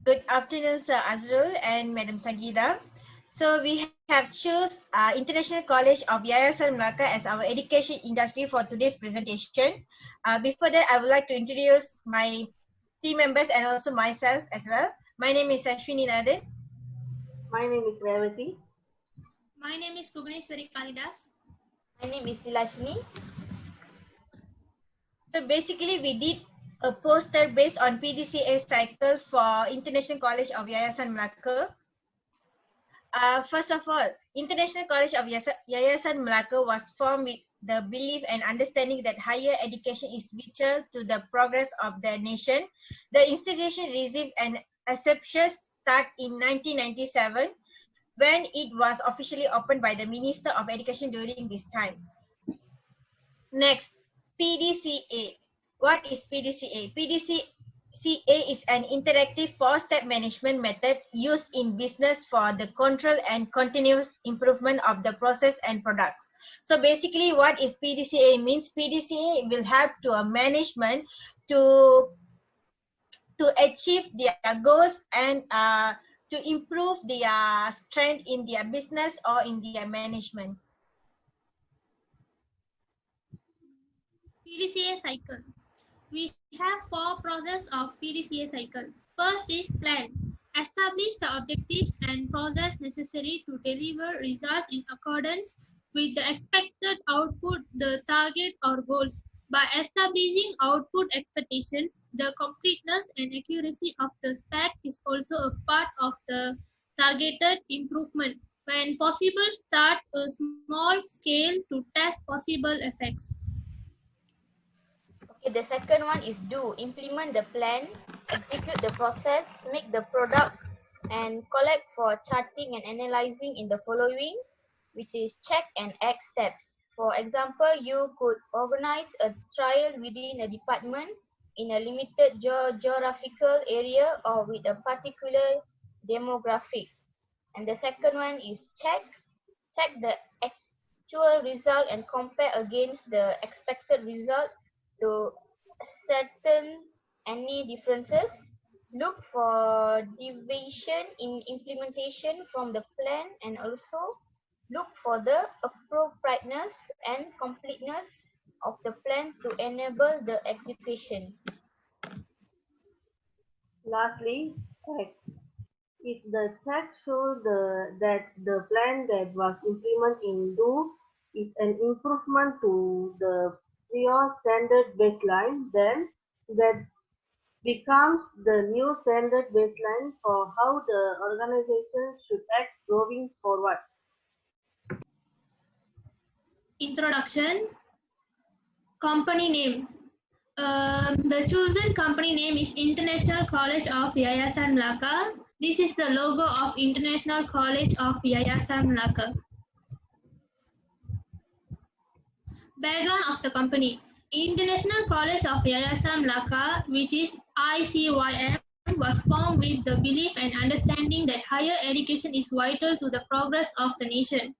Good afternoon, Sir Azrul and Madam Sagida. So we have choose International College of Yayasan Melaka as our education industry for today's presentation. Before that, I would like to introduce my team members and also myself as well. My name is Ashwini Nathan. My name is Revati. My name is Bhubaneswari Kalidas. My name is Dilashini. So basically, we did a poster based on PDCA cycle for International College of Yayasan Melaka. First of all, International College of Yayasan Melaka was formed with the belief and understanding that higher education is vital to the progress of the nation. The institution received an auspicious start in 1997 when it was officially opened by the Minister of Education during this time. Next, PDCA. What is PDCA? PDCA is an interactive four-step management method used in business for the control and continuous improvement of the process and products. So basically what is PDCA means? PDCA will help to a management to achieve their goals and to improve their strength in their business or in their management. PDCA cycle. We have four processes of PDCA cycle. First is plan. Establish the objectives and process necessary to deliver results in accordance with the expected output, the target or goals. By establishing output expectations, the completeness and accuracy of the spec is also a part of the targeted improvement. When possible, start a small scale to test possible effects. Okay, the second one is do. Implement the plan, execute the process, make the product, and collect for charting and analyzing in the following, which is check and act steps. For example, you could organize a trial within a department in a limited geographical area or with a particular demographic. And the second one is check. Check the actual result and compare against the expected result to ascertain any differences. Look for deviation in implementation from the plan and also look for the appropriateness and completeness of the plan to enable the execution. Lastly, check. If the check shows that the plan that was implemented in do is an improvement to the prior standard baseline, then that becomes the new standard baseline for how the organization should act going forward. Introduction. Company name. The chosen company name is International College of Yayasan Melaka. This is the logo of International College of Yayasan Melaka. Background of the company. International College of Yayasan Melaka, which is ICYM, was formed with the belief and understanding that higher education is vital to the progress of the nation.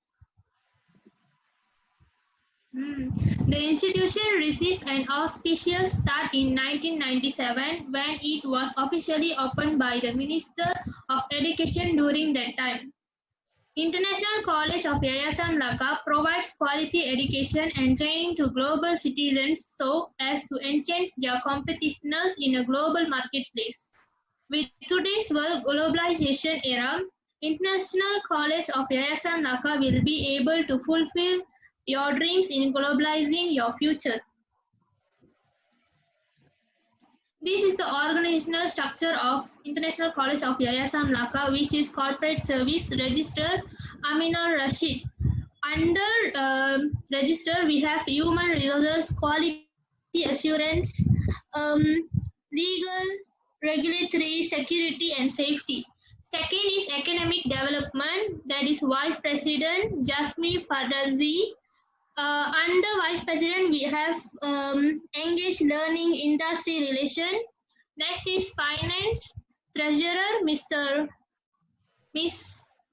The institution received an auspicious start in 1997 when it was officially opened by the Minister of Education during that time. International College of Yayasan Melaka provides quality education and training to global citizens so as to enhance their competitiveness in a global marketplace. With today's world globalization era, International College of Yayasan Melaka will be able to fulfill your dreams in globalizing your future. This is the organizational structure of International College of Yayasan Melaka, which is Corporate Service Registrar Aminur Rashid. Under Register, we have Human Resources, Quality Assurance, Legal, Regulatory, Security and Safety. Second is Academic Development, that is Vice President Jasmine Farazi. Under Vice President, we have Engage Learning Industry Relation. Next is Finance, Treasurer, Miss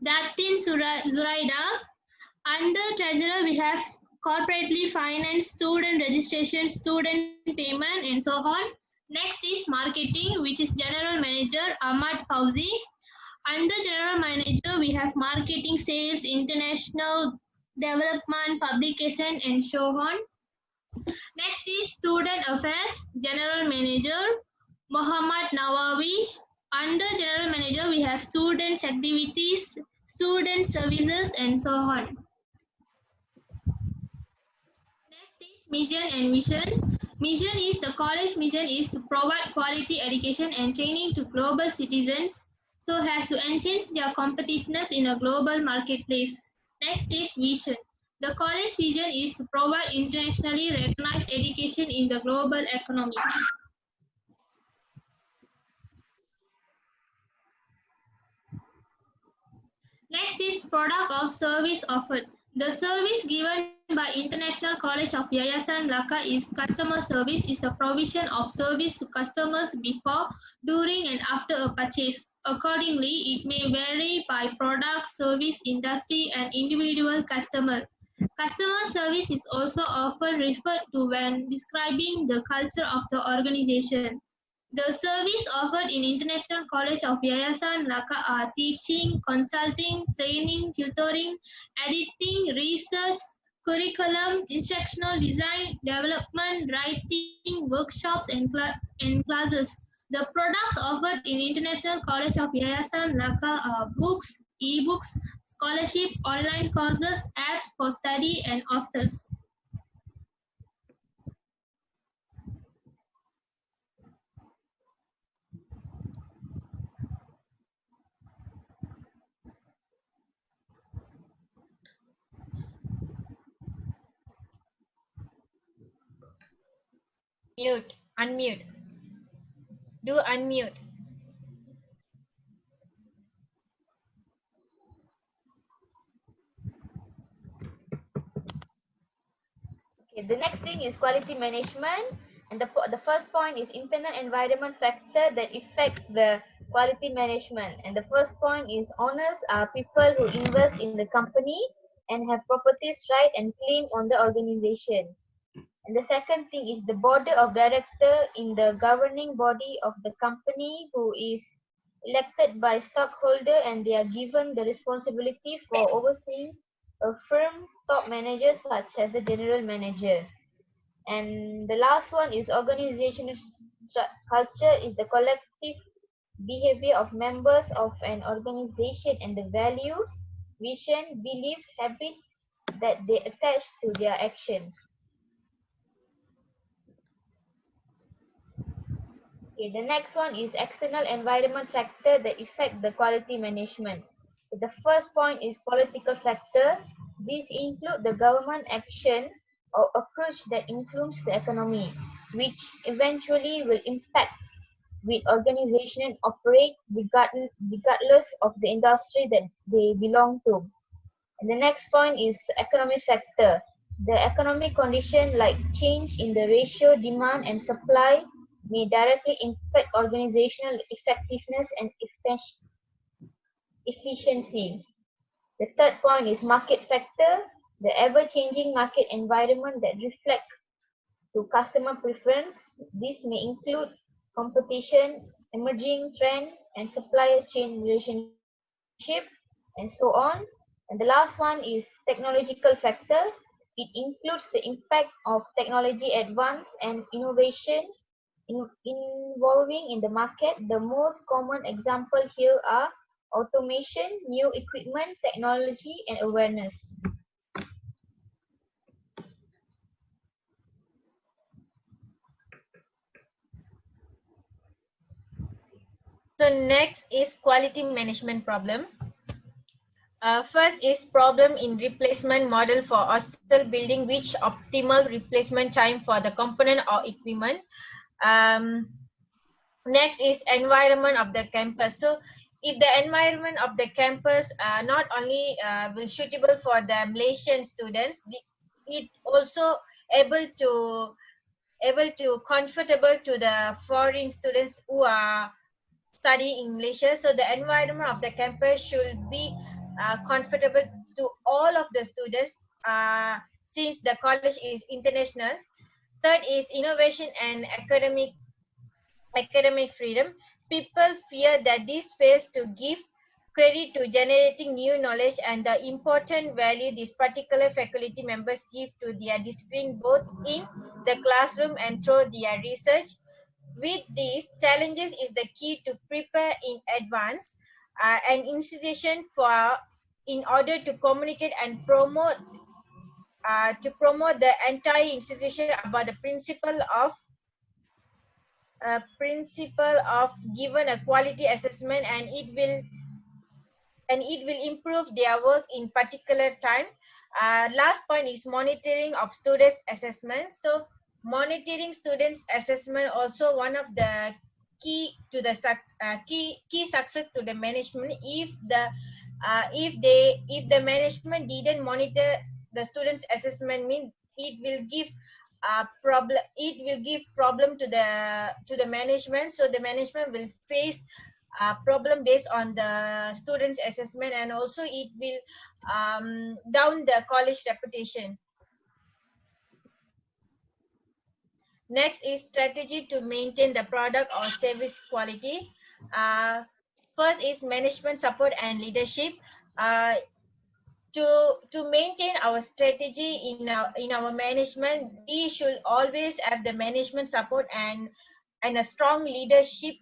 Datin Zuraida. Under Treasurer, we have Corporately Finance, Student Registration, Student Payment, and so on. Next is marketing, which is General Manager Ahmad Fauzi. Under General Manager, we have marketing, sales, international development, publication, and so on. Next is Student Affairs, General Manager Muhammad Nawawi. Under General Manager, we have students activities, student services, and so on. Next is mission and vision. Mission is the college mission is to provide quality education and training to global citizens so as to enhance their competitiveness in a global marketplace. Next is vision. The college vision is to provide internationally recognized education in the global economy. Next is product or service offered. The service given by International College of Yayasan Melaka is customer service is a provision of service to customers before, during and after a purchase. Accordingly, it may vary by product, service, industry and individual customer. Customer service is also often referred to when describing the culture of the organization. The service offered in International College of Yayasan Melaka are teaching, consulting, training, tutoring, editing, research, curriculum, instructional design, development, writing, workshops, and classes. The products offered in International College of Yayasan Melaka are books, e-books, scholarship, online courses, apps for study, and hostels. Mute, unmute. Do unmute. Okay, the next thing is quality management, and the first point is internal environment factor that affect the quality management. And the first point is owners are people who invest in the company and have properties right and claim on the organization. And the second thing is the board of director in the governing body of the company who is elected by stockholder and they are given the responsibility for overseeing a firm top manager such as the general manager. And the last one is organizational culture is the collective behavior of members of an organization and the values, vision, belief, habits that they attach to their action. Okay, the next one is external environment factor that affect the quality management. The first point is political factor. These include the government action or approach that influence the economy, which eventually will impact with organization operate regardless of the industry that they belong to. And the next point is economic factor. The economic condition like change in the ratio demand and supply may directly impact organizational effectiveness and efficiency. The third point is market factor, the ever-changing market environment that reflect to customer preference. This may include competition, emerging trend, and supply chain relationship, and so on. And the last one is technological factor. It includes the impact of technology advance and innovation involving in the market. The most common example here are automation, new equipment, technology, and awareness. So next is quality management problem. First is problem in replacement model for hostel building, which optimal replacement time for the component or equipment. Next is environment of the campus. So if the environment of the campus not only will suitable for the Malaysian students, it also able to comfortable to the foreign students who are studying in Malaysia. So the environment of the campus should be comfortable to all of the students since the college is international. Third is innovation and academic academic freedom. People fear that this fails to give credit to generating new knowledge and the important value these particular faculty members give to their discipline both in the classroom and through their research. With these challenges is the key to prepare in advance an institution for in order to communicate and promote the entire institution about the principle of given a quality assessment, and it will improve their work in particular time. Last point is monitoring of students assessment. So monitoring students assessment also one of the key to the key success to the management. If the management didn't monitor the students assessment, mean it will give problem to the management. So the management will face problem based on the students assessment, and also it will down the college reputation. Next is strategy to maintain the product or service quality. First is management support and leadership. uh, to maintain our strategy in our management, we should always have the management support and a strong leadership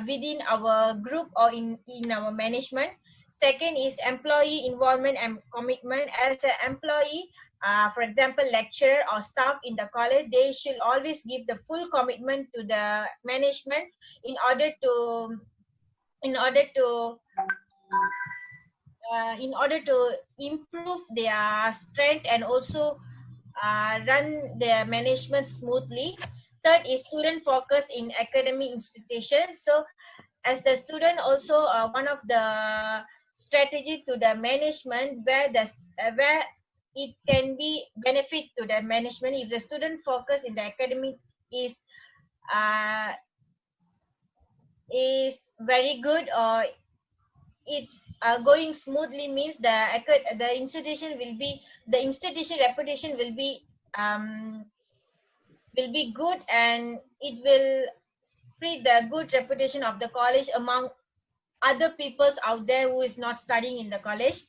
within our group or in our management. Second is employee involvement and commitment. As an employee, for example, lecturer or staff in the college, they should always give the full commitment to the management in order to in order to improve their strength and also run their management smoothly. Third is student focus in academic institutions. So as the student also one of the strategy to the management where it can be benefit to the management if the student focus in the academic is uh, very good, or it's going smoothly, means the institution will be the institution reputation will be good, and it will spread the good reputation of the college among other peoples out there who is not studying in the college.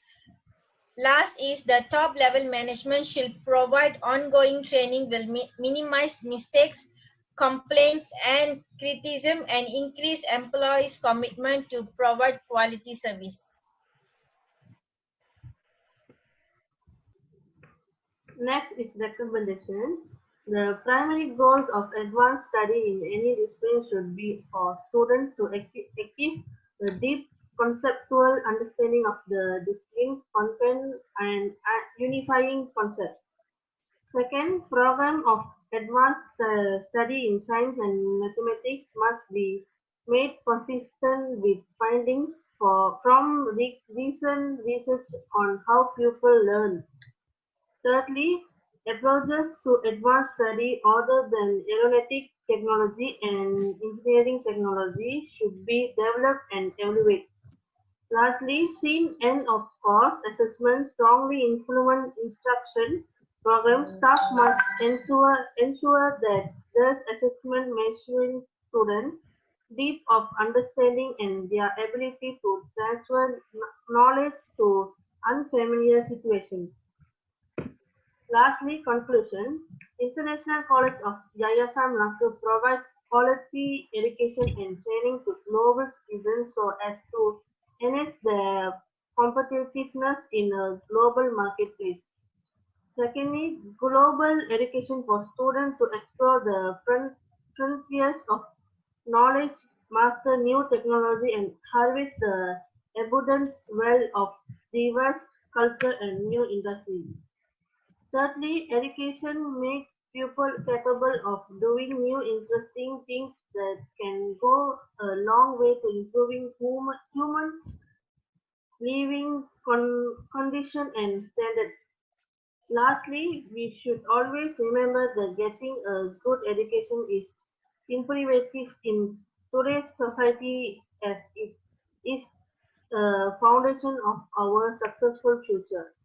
Last is the top level management should provide ongoing training, will minimize mistakes, complaints and criticism, and increase employees' commitment to provide quality service. Next is recommendation. The primary goals of advanced study in any discipline should be for students to achieve a deep conceptual understanding of the discipline's content and unifying concepts. Second, program of advanced study in science and mathematics must be made consistent with findings from recent research on how pupils learn. Thirdly, approaches to advanced study other than aeronautic technology and engineering technology should be developed and evaluated. Lastly, seen end of course assessment strongly influence instruction program. Staff must ensure that this assessment measuring students' depth of understanding and their ability to transfer knowledge to unfamiliar situations. Lastly, conclusion. International College of Yayasan Melaka provides quality education and training to global students so as to enhance their competitiveness in a global marketplace. Secondly, global education for students to explore the frontiers of knowledge, master new technology, and harvest the abundant wealth of diverse culture and new industries. Thirdly, education makes pupils capable of doing new interesting things that can go a long way to improving human living condition and standards. Lastly, we should always remember that getting a good education is imperative in today's society as it is the foundation of our successful future.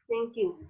Thank you.